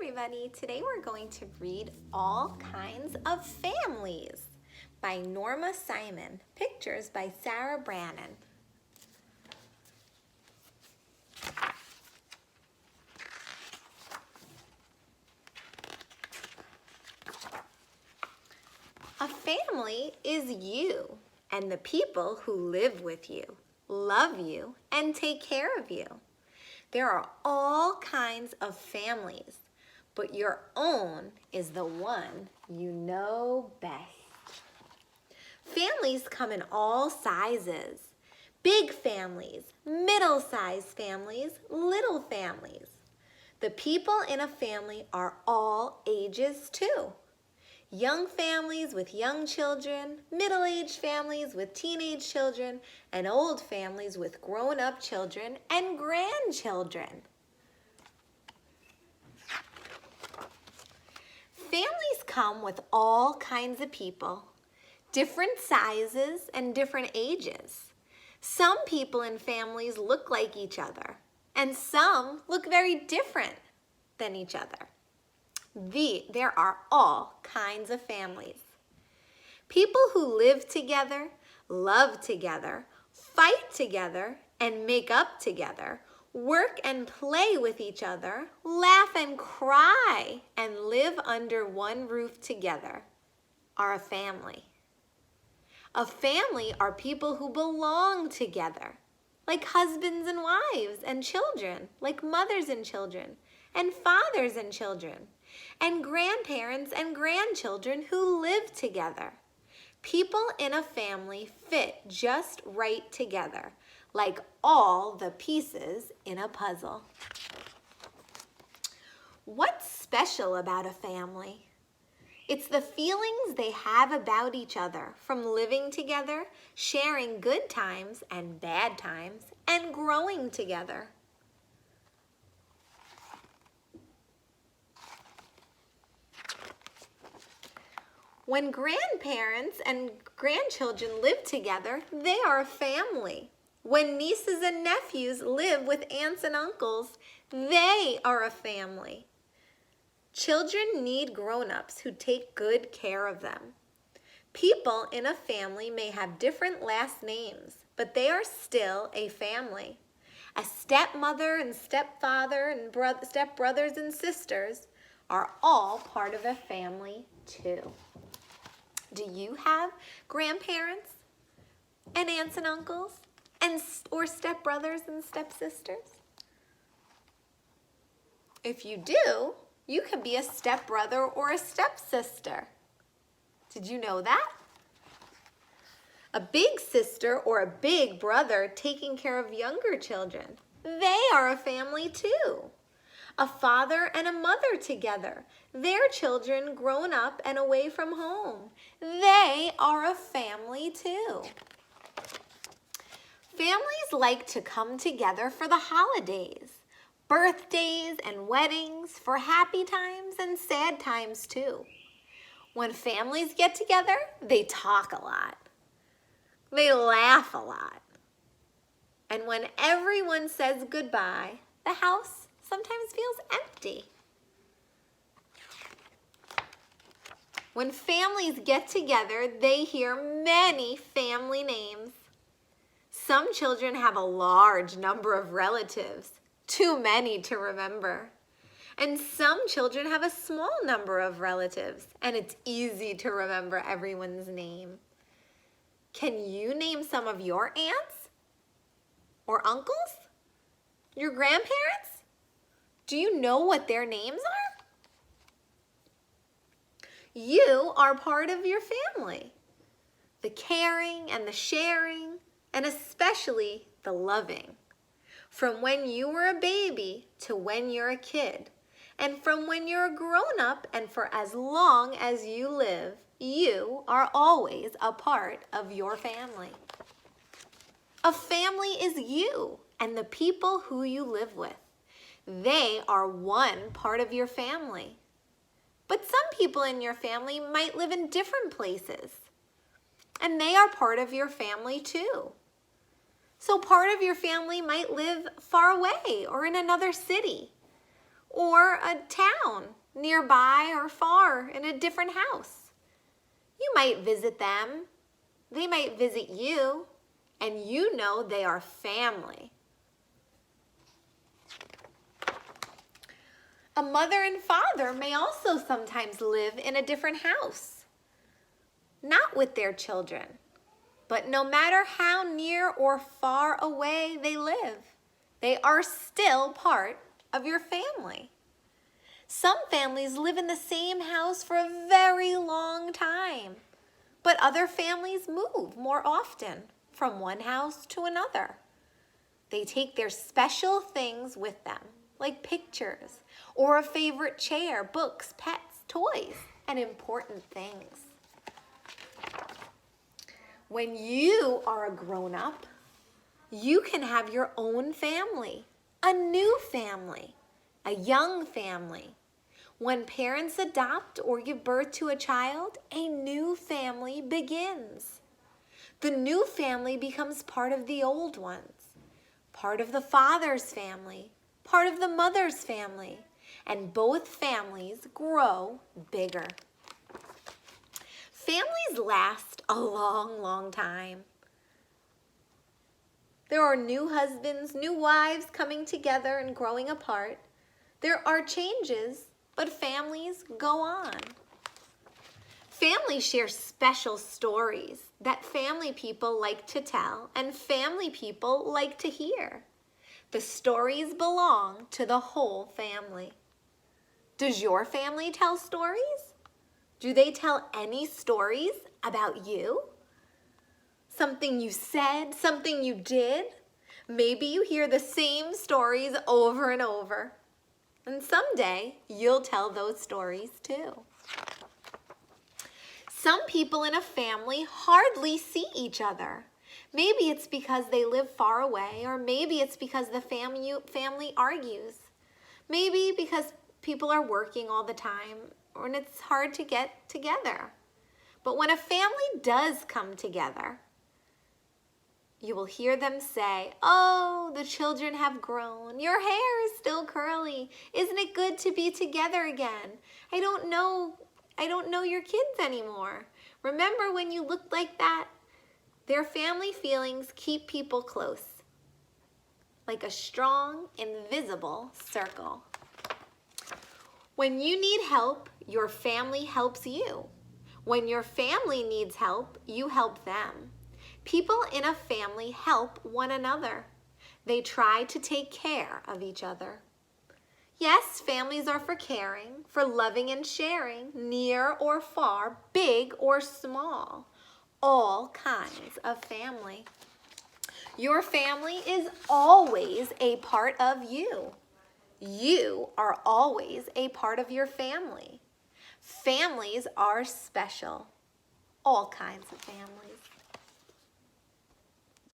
everybody. Today we're going to read All Kinds of Families by Norma Simon. Pictures by Sarah Brannon. A family is you and the people who live with you, love you, and take care of you. There are all kinds of families, but your own is the one you know best. Families come in all sizes. Big families, middle-sized families, little families. The people in a family are all ages too. Young families with young children, middle-aged families with teenage children, and old families with grown-up children and grandchildren. Families come with all kinds of people, different sizes and different ages. Some people in families look like each other, and some look very different than each other. There are all kinds of families. People who live together, love together, fight together, and make up together, work and play with each other, laugh and cry, and live under one roof together are a family. A family are people who belong together, like husbands and wives and children, like mothers and children, and fathers and children, and grandparents and grandchildren who live together. People in a family fit just right together, like all the pieces in a puzzle. What's special about a family? It's the feelings they have about each other from living together, sharing good times and bad times, and growing together. When grandparents and grandchildren live together, they are a family. When nieces and nephews live with aunts and uncles, they are a family. Children need grown-ups who take good care of them. People in a family may have different last names, but they are still a family. A stepmother and stepfather and stepbrothers and sisters are all part of a family too. Do you have grandparents and aunts and uncles or stepbrothers and stepsisters? If you do, you could be a stepbrother or a stepsister. Did you know that? A big sister or a big brother taking care of younger children. They are a family too. A father and a mother together, their children grown up and away from home. They are a family too. Families like to come together for the holidays, birthdays and weddings, for happy times and sad times too. When families get together, they talk a lot. They laugh a lot. And when everyone says goodbye, the house sometimes feels empty. When families get together, they hear many family names. Some children have a large number of relatives, too many to remember. And some children have a small number of relatives, and it's easy to remember everyone's name. Can you name some of your aunts or uncles? Your grandparents? Do you know what their names are? You are part of your family. The caring and the sharing, and especially the loving. From when you were a baby to when you're a kid, and from when you're a grown-up and for as long as you live, you are always a part of your family. A family is you and the people who you live with. They are one part of your family. But some people in your family might live in different places, and they are part of your family too. So part of your family might live far away or in another city, or a town nearby or far in a different house. You might visit them. They might visit you, and you know they are family. A mother and father may also sometimes live in a different house, not with their children, but no matter how near or far away they live, they are still part of your family. Some families live in the same house for a very long time, but other families move more often from one house to another. They take their special things with them, like pictures or a favorite chair, books, pets, toys, and important things. When you are a grown-up, you can have your own family, a new family, a young family. When parents adopt or give birth to a child, a new family begins. The new family becomes part of the old ones, part of the father's family, part of the mother's family, and both families grow bigger. Families last a long, long time. There are new husbands, new wives coming together and growing apart. There are changes, but families go on. Families share special stories that family people like to tell and family people like to hear. The stories belong to the whole family. Does your family tell stories? Do they tell any stories about you? Something you said, something you did? Maybe you hear the same stories over and over. And someday you'll tell those stories too. Some people in a family hardly see each other. Maybe it's because they live far away, or maybe it's because the family argues. Maybe because people are working all the time, and it's hard to get together. But when a family does come together, you will hear them say, "Oh, the children have grown. Your hair is still curly. Isn't it good to be together again? I don't know your kids anymore. Remember when you looked like that?" Their family feelings keep people close, like a strong, invisible circle. When you need help, your family helps you. When your family needs help, you help them. People in a family help one another. They try to take care of each other. Yes, families are for caring, for loving and sharing, near or far, big or small, all kinds of family. Your family is always a part of you. You are always a part of your family. Families are special, all kinds of families.